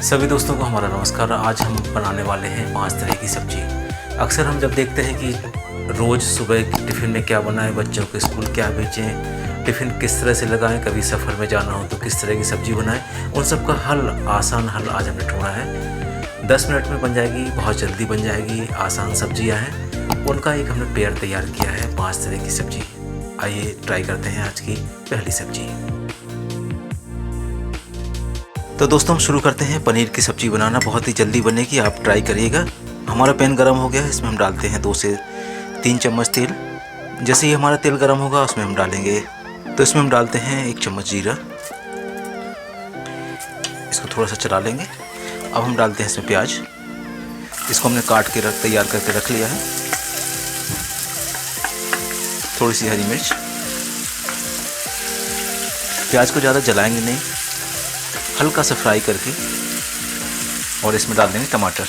सभी दोस्तों को हमारा नमस्कार। आज हम बनाने वाले हैं 5 तरह की सब्जी। अक्सर हम जब देखते हैं कि रोज़ सुबह टिफ़िन में क्या बनाएं, बच्चों को स्कूल क्या भेजें, टिफ़िन किस तरह से लगाएं, कभी सफ़र में जाना हो तो किस तरह की सब्ज़ी बनाएं, उन सब का आसान हल आज हमने ढूंढा है। 10 मिनट में बन जाएगी, बहुत जल्दी बन जाएगी, आसान सब्जियाँ हैं। उनका एक हमने पेयर तैयार किया है, 5 तरह की सब्जी। आइए ट्राई करते हैं आज की पहली सब्जी। तो दोस्तों हम शुरू करते हैं पनीर की सब्ज़ी बनाना। बहुत ही जल्दी बनेगी, आप ट्राई करिएगा। हमारा पैन गरम हो गया है, इसमें हम डालते हैं 2 से 3 चम्मच तेल। जैसे ही हमारा तेल गरम होगा उसमें हम डालेंगे, तो इसमें हम डालते हैं 1 चम्मच जीरा। इसको थोड़ा सा चला लेंगे। अब हम डालते हैं इसमें प्याज। इसको हमने काट के तैयार करके रख लिया है। थोड़ी सी हरी मिर्च। प्याज को ज़्यादा जलाएंगे नहीं, हल्का सा फ्राई करके, और इसमें डाल देंगे टमाटर।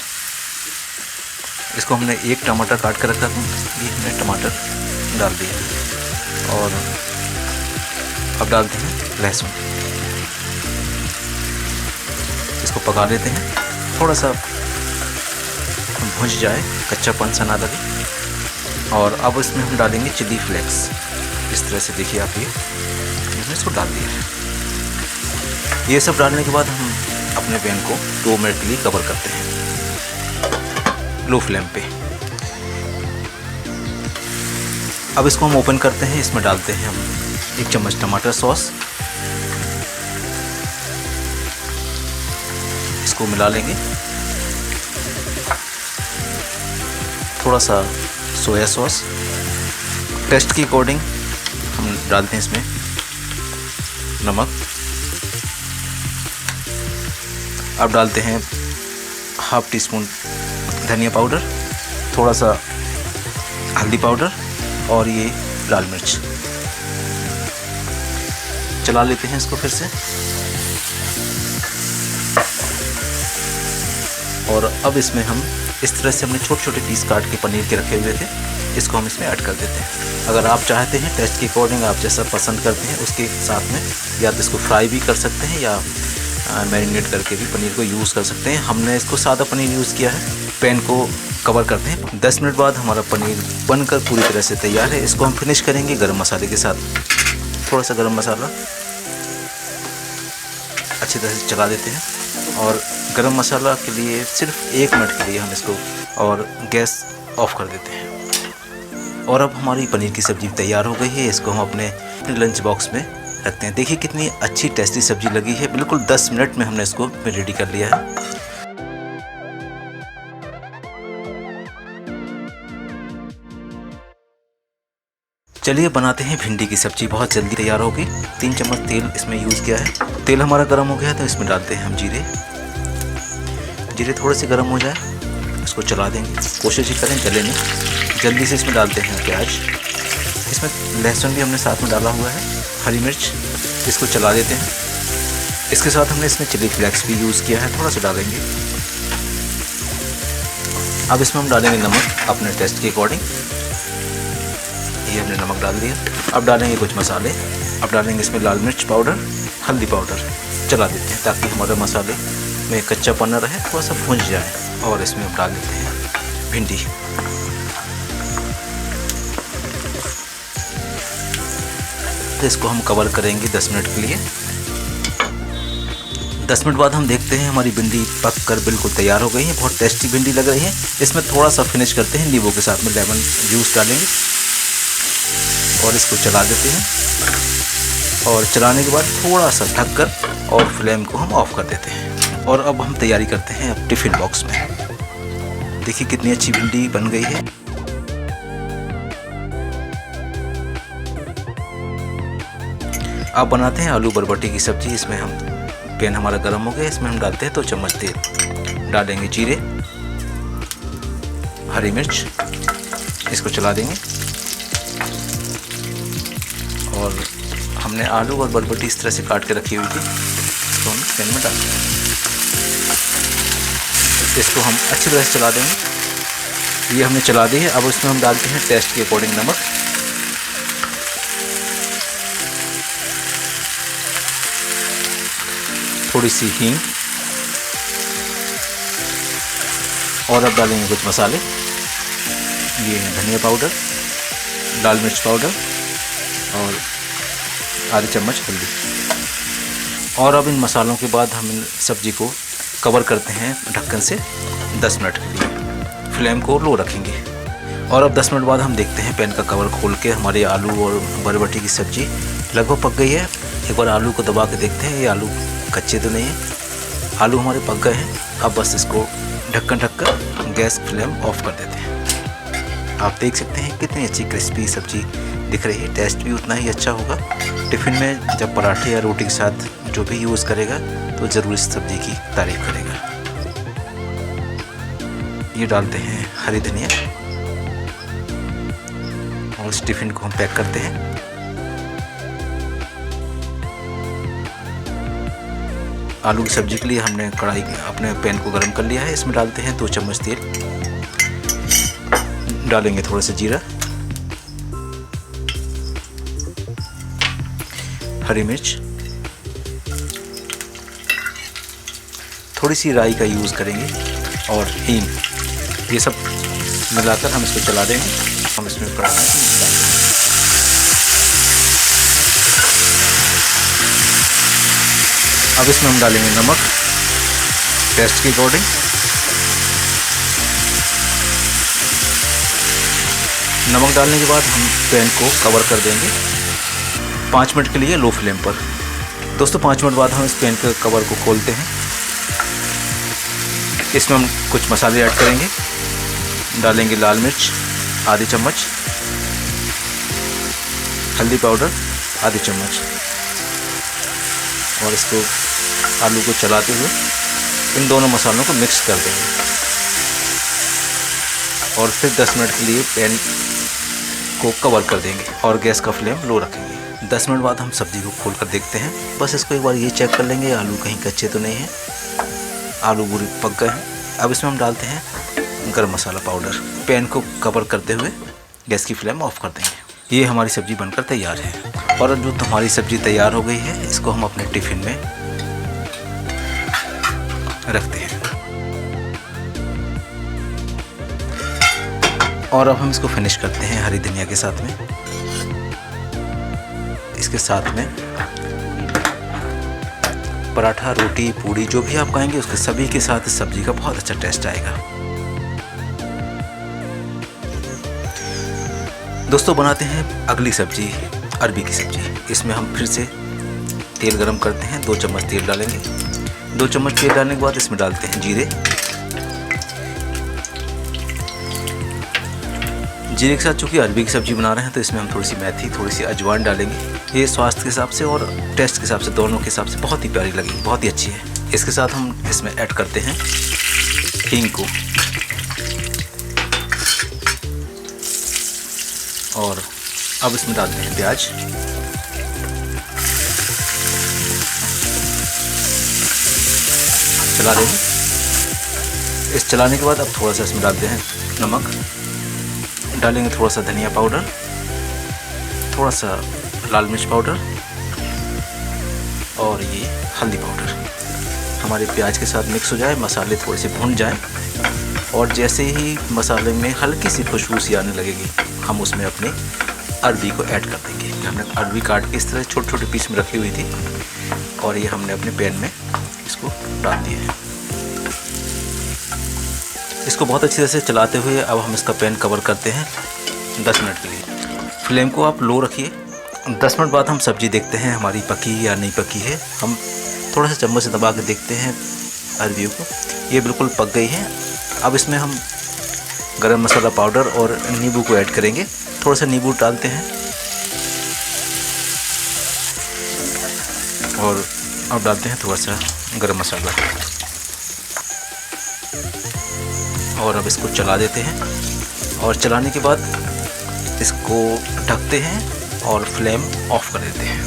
इसको हमने 1 टमाटर काट कर रखा था, ये हमने टमाटर डाल दिया। और अब डालते हैं लहसुन। इसको पका लेते हैं, थोड़ा सा भुंज जाए, कच्चापन सा ना लगे। और अब इसमें हम डालेंगे चिली फ्लेक्स। इस तरह से देखिए आप, ये हमने इसको डाल दिया है। ये सब डालने के बाद हम अपने पैन को 2 मिनट के लिए कवर करते हैं लो फ्लेम पे। अब इसको हम ओपन करते हैं। इसमें डालते हैं हम 1 चम्मच टमाटर सॉस। इसको मिला लेंगे। थोड़ा सा सोया सॉस, टेस्ट के अकॉर्डिंग हम डालते हैं इसमें नमक। अब डालते हैं ½ टीस्पून धनिया पाउडर, थोड़ा सा हल्दी पाउडर और ये लाल मिर्च। चला लेते हैं इसको फिर से। और अब इसमें हम इस तरह से हमने छोटे छोटे पीस काट के पनीर के रखे हुए थे, इसको हम इसमें ऐड कर देते हैं। अगर आप चाहते हैं टेस्ट के अकॉर्डिंग, आप जैसा पसंद करते हैं उसके साथ में, या तो इसको फ्राई भी कर सकते हैं या मैरिनेट करके भी पनीर को यूज़ कर सकते हैं। हमने इसको सादा पनीर यूज़ किया है। पैन को कवर करते हैं। 10 मिनट बाद हमारा पनीर बनकर पूरी तरह से तैयार है। इसको हम फिनिश करेंगे गरम मसाले के साथ। थोड़ा सा गरम मसाला अच्छी तरह से चला देते हैं। और गरम मसाला के लिए सिर्फ 1 मिनट के लिए हम इसको और गैस ऑफ कर देते हैं। और अब हमारी पनीर की सब्ज़ी तैयार हो गई है। इसको हम अपने लंच बॉक्स में रखते हैं। देखिए कितनी अच्छी टेस्टी सब्जी लगी है। बिल्कुल 10 मिनट में हमने इसको रेडी कर लिया है। चलिए बनाते हैं भिंडी की सब्जी। बहुत जल्दी तैयार होगी। 3 चम्मच तेल इसमें यूज़ किया है। तेल हमारा गर्म हो गया तो इसमें डालते हैं हम जीरे। जीरे थोड़े से गर्म हो जाए, इसको चला देंगे। कोशिश ही करें जले नहीं। जल्दी से इसमें डालते हैं प्याज। इसमें लहसुन भी हमने साथ में डाला हुआ है, हरी मिर्च। इसको चला देते हैं। इसके साथ हमने इसमें चिली फ्लेक्स भी यूज़ किया है, थोड़ा सा डालेंगे। अब इसमें हम डालेंगे नमक अपने टेस्ट के अकॉर्डिंग। ये हमने नमक डाल दिया। अब डालेंगे कुछ मसाले। अब डालेंगे इसमें लाल मिर्च पाउडर, हल्दी पाउडर। चला देते हैं ताकि हमारे मसाले में कच्चापन न रहे, थोड़ा सा भुंज जाए। और इसमें हम डाल देते हैं भिंडी। इसको हम कवर करेंगे 10 मिनट के लिए। 10 मिनट बाद हम देखते हैं हमारी भिंडी पक कर बिल्कुल तैयार हो गई है। बहुत टेस्टी भिंडी लग रही है। इसमें थोड़ा सा फिनिश करते हैं नींबू के साथ में, लेमन जूस डालेंगे और इसको चला देते हैं। और चलाने के बाद थोड़ा सा ढक कर और फ्लेम को हम ऑफ कर देते हैं। और अब हम तैयारी करते हैं अब टिफ़िन बॉक्स में। देखिए कितनी अच्छी भिंडी बन गई है। अब बनाते हैं आलू बरबटी की सब्ज़ी। इसमें हम पैन हमारा गर्म हो गया, इसमें हम डालते हैं 2 चम्मच तेल। डालेंगे जीरे, हरी मिर्च। इसको चला देंगे। और हमने आलू और बरबटी इस तरह से काट के रखी हुई थी, इसको हम पैन में डाल देंगे। इसको हम अच्छी तरह से चला देंगे। ये हमने चला दी है। अब इसमें हम डालते हैं टेस्ट के अकॉर्डिंग नमक। थोड़ी सी हींग, और अब डालेंगे कुछ मसाले। ये धनिया पाउडर, लाल मिर्च पाउडर और आधी चम्मच हल्दी। और अब इन मसालों के बाद हम इन सब्ज़ी को कवर करते हैं ढक्कन से 10 मिनट के लिए। फ्लेम को लो रखेंगे। और अब 10 मिनट बाद हम देखते हैं पैन का कवर खोल के हमारे आलू और बरबटी की सब्ज़ी लगभग पक गई है। एक बार आलू को दबा के देखते हैं ये आलू कच्चे तो नहीं है। आलू हमारे पक गए हैं। अब बस इसको ढक्कन ढककर गैस फ्लेम ऑफ कर देते हैं। आप देख सकते हैं कितनी अच्छी क्रिस्पी सब्ज़ी दिख रही है। टेस्ट भी उतना ही अच्छा होगा। टिफ़िन में जब पराठे या रोटी के साथ जो भी यूज़ करेगा तो ज़रूर इस सब्ज़ी की तारीफ़ करेगा। ये डालते हैं हरी धनिया और इस टिफ़िन को हम पैक करते हैं। आलू की सब्ज़ी के लिए हमने कढ़ाई अपने पैन को गर्म कर लिया है। इसमें डालते हैं 2 चम्मच तेल। डालेंगे थोड़ा सा जीरा, हरी मिर्च, थोड़ी सी राई का यूज़ करेंगे और हींग। ये सब मिलाकर हम इसको चला देंगे। हम इसमें पराठा डालेंगे। अब इसमें हम डालेंगे नमक टेस्ट के अकॉर्डिंग। नमक डालने के बाद हम पैन को कवर कर देंगे 5 मिनट के लिए लो फ्लेम पर। दोस्तों 5 मिनट बाद हम इस पैन के कवर को खोलते हैं। इसमें हम कुछ मसाले ऐड करेंगे। डालेंगे लाल मिर्च आधी चम्मच, हल्दी पाउडर आधी चम्मच और इसको आलू को चलाते हुए इन दोनों मसालों को मिक्स कर देंगे और फिर 10 मिनट के लिए पैन को कवर कर देंगे और गैस का फ्लेम लो रखेंगे। 10 मिनट बाद हम सब्ज़ी को खोल कर देखते हैं। बस इसको एक बार ये चेक कर लेंगे आलू कहीं कच्चे तो नहीं हैं। आलू पूरे पक गए हैं। अब इसमें हम डालते हैं गरम मसाला पाउडर। पैन को कवर करते हुए गैस की फ्लेम ऑफ कर देंगे। ये हमारी सब्ज़ी बनकर तैयार है। और जो हमारी सब्ज़ी तैयार हो गई है इसको हम अपने टिफ़िन में रखते हैं। और अब हम इसको फिनिश करते हैं हरी धनिया के साथ में। इसके साथ में पराठा, रोटी, पूड़ी जो भी आप खाएंगे उसके सभी के साथ इस सब्ज़ी का बहुत अच्छा टेस्ट आएगा। दोस्तों बनाते हैं अगली सब्ज़ी अरबी की सब्ज़ी। इसमें हम फिर से तेल गरम करते हैं। 2 चम्मच तेल डालेंगे। 2 चम्मच तेल डालने के बाद इसमें डालते हैं जीरे। जीरे के साथ चूँकि अरबी की सब्ज़ी बना रहे हैं तो इसमें हम थोड़ी सी मेथी, थोड़ी सी अजवाइन डालेंगे। ये स्वास्थ्य के हिसाब से और टेस्ट के हिसाब से दोनों के हिसाब से बहुत ही प्यारी लगेगी, बहुत ही अच्छी है। इसके साथ हम इसमें ऐड करते हैं हींग को और अब इसमें डालते हैं प्याज। चला देंगे। इस चलाने के बाद अब थोड़ा सा इसमें डालते हैं नमक। डालेंगे थोड़ा सा धनिया पाउडर, थोड़ा सा लाल मिर्च पाउडर और ये हल्दी पाउडर। हमारे प्याज के साथ मिक्स हो जाए, मसाले थोड़े से भुन जाएं और जैसे ही मसाले में हल्की सी खुशबू सी आने लगेगी हम उसमें अपने अरबी को ऐड कर देंगे। हमने अरबी काट के इस तरह छोटे छोटे पीस में रखी हुई थी और ये हमने अपने पैन में इसको डाल दिया है। इसको बहुत अच्छी तरह से चलाते हुए अब हम इसका पैन कवर करते हैं 10 मिनट के लिए। फ्लेम को आप लो रखिए। 10 मिनट बाद हम सब्ज़ी देखते हैं हमारी पकी या नहीं पकी है। हम थोड़ा सा चम्मच से दबा के देखते हैं अरबियों को। ये बिल्कुल पक गई है। अब इसमें हम गरम मसाला पाउडर और नींबू को ऐड करेंगे। थोड़ा सा नींबू डालते हैं और अब डालते हैं थोड़ा सा गरम मसाला और अब इसको चला देते हैं और चलाने के बाद इसको ढकते हैं और फ्लेम ऑफ कर देते हैं।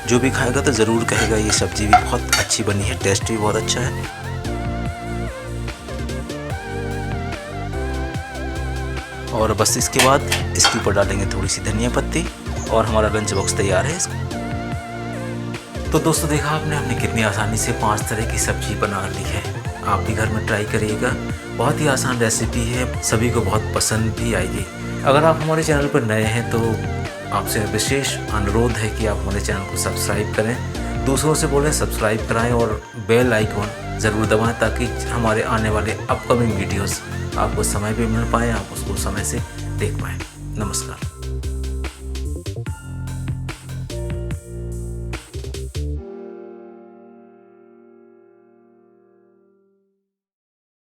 जो भी खाएगा तो ज़रूर कहेगा ये सब्ज़ी भी बहुत अच्छी बनी है, टेस्ट भी बहुत अच्छा है। और बस इसके बाद इसके ऊपर डालेंगे थोड़ी सी धनिया पत्ती और हमारा लंच बॉक्स तैयार है। तो दोस्तों देखा आपने हमने कितनी आसानी से 5 तरह की सब्ज़ी बना ली है। आप भी घर में ट्राई करिएगा। बहुत ही आसान रेसिपी है, सभी को बहुत पसंद भी आएगी। अगर आप हमारे चैनल पर नए हैं तो आपसे विशेष अनुरोध है कि आप हमारे चैनल को सब्सक्राइब करें, दूसरों से बोलें सब्सक्राइब कराएं और बेल आइकॉन ज़रूर दबाएं ताकि हमारे आने वाले अपकमिंग वीडियोस आपको समय पे मिल पाएँ, आप उसको समय से देख पाएँ। नमस्कार।